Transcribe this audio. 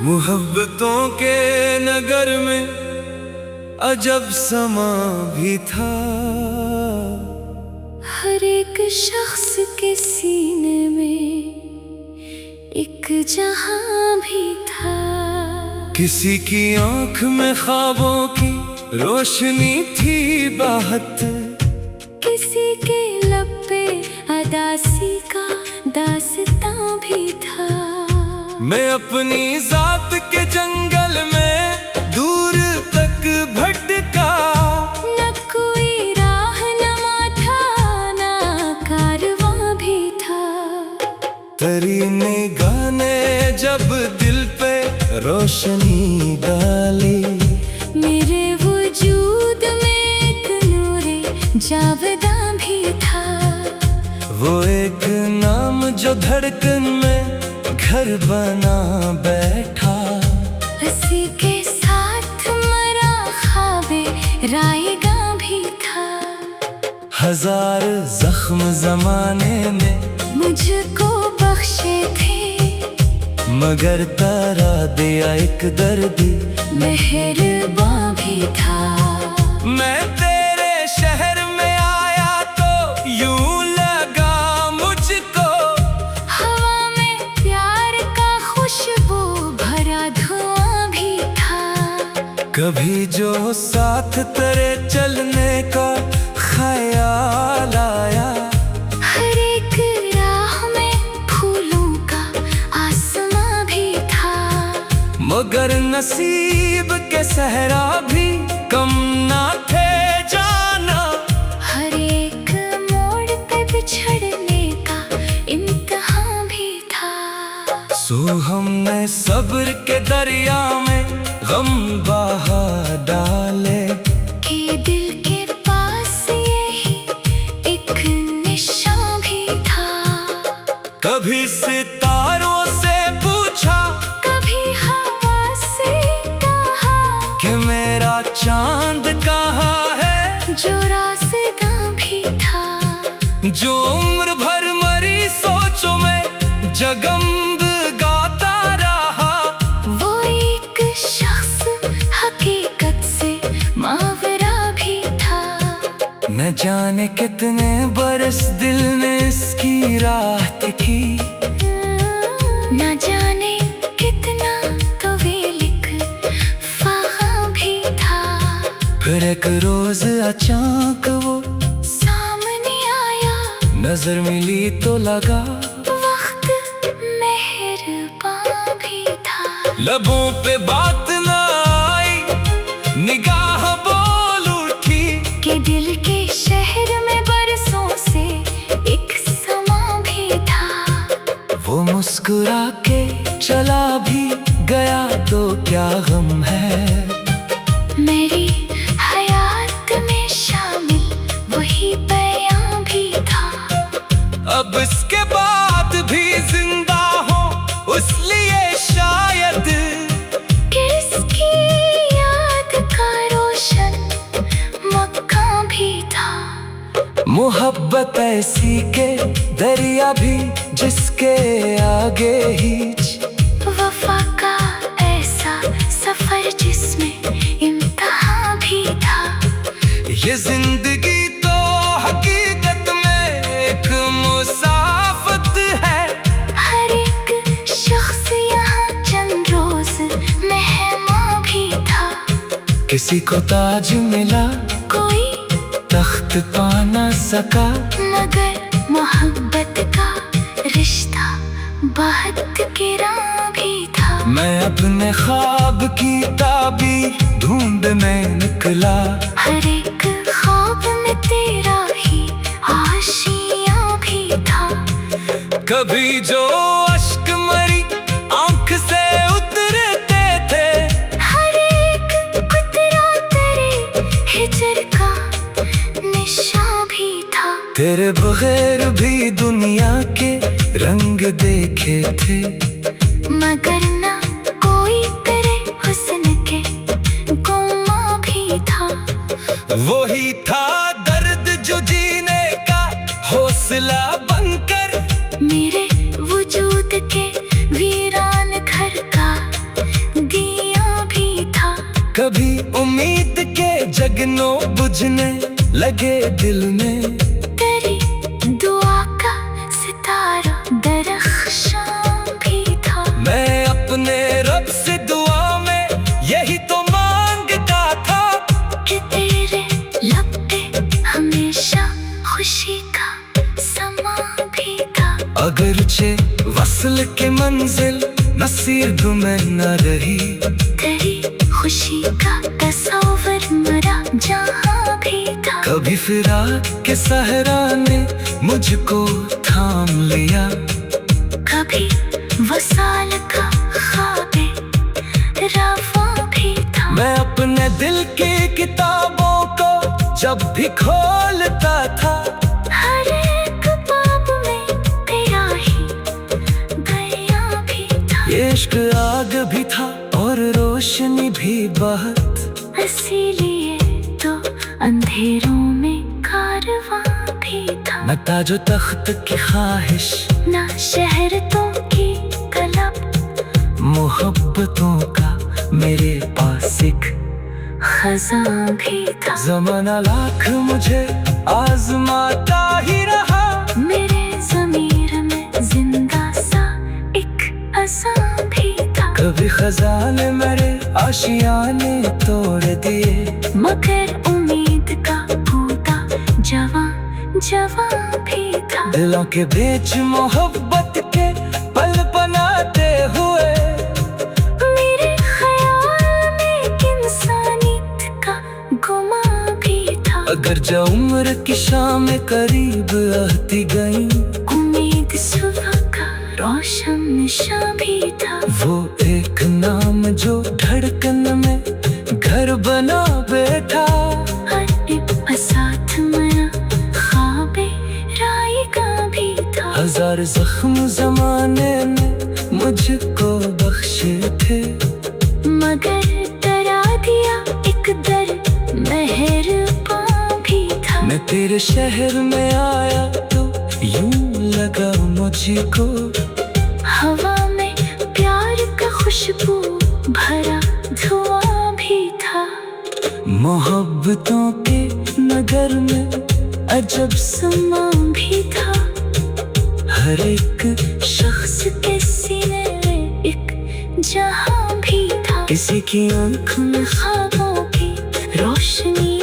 मोहब्बतों के नगर में अजब समा भी था। हर एक शख्स के सीने में एक जहां भी था। किसी की आंख में ख्वाबों की रोशनी थी बाहत, किसी के लब पे अदासी का दास्तां भी था। मैं अपनी जात के जंगल में दूर तक भटका, न कोई राहनुमा था न कारवां भी था। तेरी निगाह ने जब दिल पे रोशनी डाली, मेरे वजूद में एक नूरे जावेदां भी था। वो एक नाम जो धड़कन में घर बना बैठा, हंसी के साथ मरा ख्वाबे रायगा भी था। हजार जख्म जमाने में मुझको बख्शे थे, मगर तारा दिया एक दर्दी मेहरबां भी था। मैं तेरे शहर में आया तो यूं लगा मुझको, हवा में प्यार का खुशबू भरा धुआं भी था। कभी जो साथ तेरे चलने का ख्याल आया, हर एक राह में फूलों का आसमां भी था। मगर नसीब के सहरा भी कम ना थे जाना। हर एक मोड़ पे बिछड़ने का इम्तिहान भी था। सो हमने सब्र के दरिया में गम बहा डाले, कि दिल के पास यही एक निशान भी था। कभी सितारों से पूछा, कभी हवा से कहा कि मेरा चांद कहाँ है, जो रास्ता भी था। जो उम्र भर मरी सोचों में जगमग गाता रहा। वो एक शख्स हकीकत से मावरा भी था। न जाने कितने बरस दिल ने इसकी राहत की, न जाने कितना तवीलिक फाहा भी था। फिर एक रोज अचानक वो सामने आया, नजर मिली तो लगा वक्त मेहरबां भी था। लबों पे बात न आई, निगाह बोल उठी, कि दिल के शहर में बरसों से एक समा भी था। वो मुस्कुरा के चला भी गया तो क्या गम है, मेरी हयात में शामिल वही बयां भी था। अब इसके बाद भी जिंदा हो उस लिए शायद, किसकी याद का रोशन मक्का भी था। मोहब्बत ऐसी के दरिया भी जिसके आगे हिच, वफा का ऐसा सफर जिसमें इम्तिहान भी था। ये जिंदगी तो हकीकत में एक मुसाफत है। हर एक शख्स यहाँ चंद रोज मेहमान भी था। किसी को ताज मिला, कोई तख्त पा न सका, मगर मोहब्बत का रिश्ता बहुत गिरा भी था। मैं अपने ख्वाब की ताबीर ढूंढने निकला, हर एक ख्वाब में तेरा ही आशियां भी था। कभी जो अश्क मरी आंख से उतरते थे, हर एक कुतरा तेरे हिजर का निशान भी था। तेरे बगैर भी दुनिया के रंग देखे थे, मगर न कोई तेरे हुस्न के गुमा भी था। वही था दर्द जो इग्नो बुझने लगे दिल में। तेरी दुआ का सितारा दरख्शां भी था। मैं अपने रब से दुआ में यही तो मांगता था कि तेरे लब पे हमेशा खुशी का समा भी था। अगरचे वसल के मंजिल नसीब में न रही, तेरी खुशी का तस्वर मरा जहां भी था। कभी फिराक के सहरा ने मुझको थाम लिया, कभी वसाल का ख्वाबे रवा भी था। मैं अपने दिल की किताबों को जब भी खोलता था, हर एक बाब में तेरा ही दया भी था। ये इश्क आग भी था और रोशनी भी बहुत, इसीलिए तो अंधेरों में कारवां भी था। न ताजो तख्त की ख्वाहिश, ना शहरतों की तलब, मोहब्बतों का मेरे पास एक खजां भी था। ज़माना लाख मुझे आजमाता ही रहा, मेरे ज़मीर में जिंदा सा एक अज़ां भी था। कभी खजाने मेरे आशियाने तोड़ दिए, मगर उम्मीद का बूटा जवां जवां भी था। दिलों के बीच मोहब्बत के पल बनाते हुए, मेरे ख्याल में इंसानियत का गुमा भी था। अगर जो उम्र की शाम करीब आती गई, उम्मीद सुबह का रोशन निशां भी था। वो एक नाम जो धड़कन में घर बना बैठा, साथ मना ख्वाबे राय का भी था। हजार जख्म जमाने ने मुझको बख्शे थे, मगर डरा दिया एक दर मेहरबान भी था। मैं तेरे शहर में आया तो यूं लगा मुझको, हवा में प्यार का खुशबू भरा धुआं भी था। मोहब्बतों के नगर में अजब समा भी था। हर एक शख्स के सीने में एक जहां भी था। किसी की आंख में ख्वाबों की रोशनी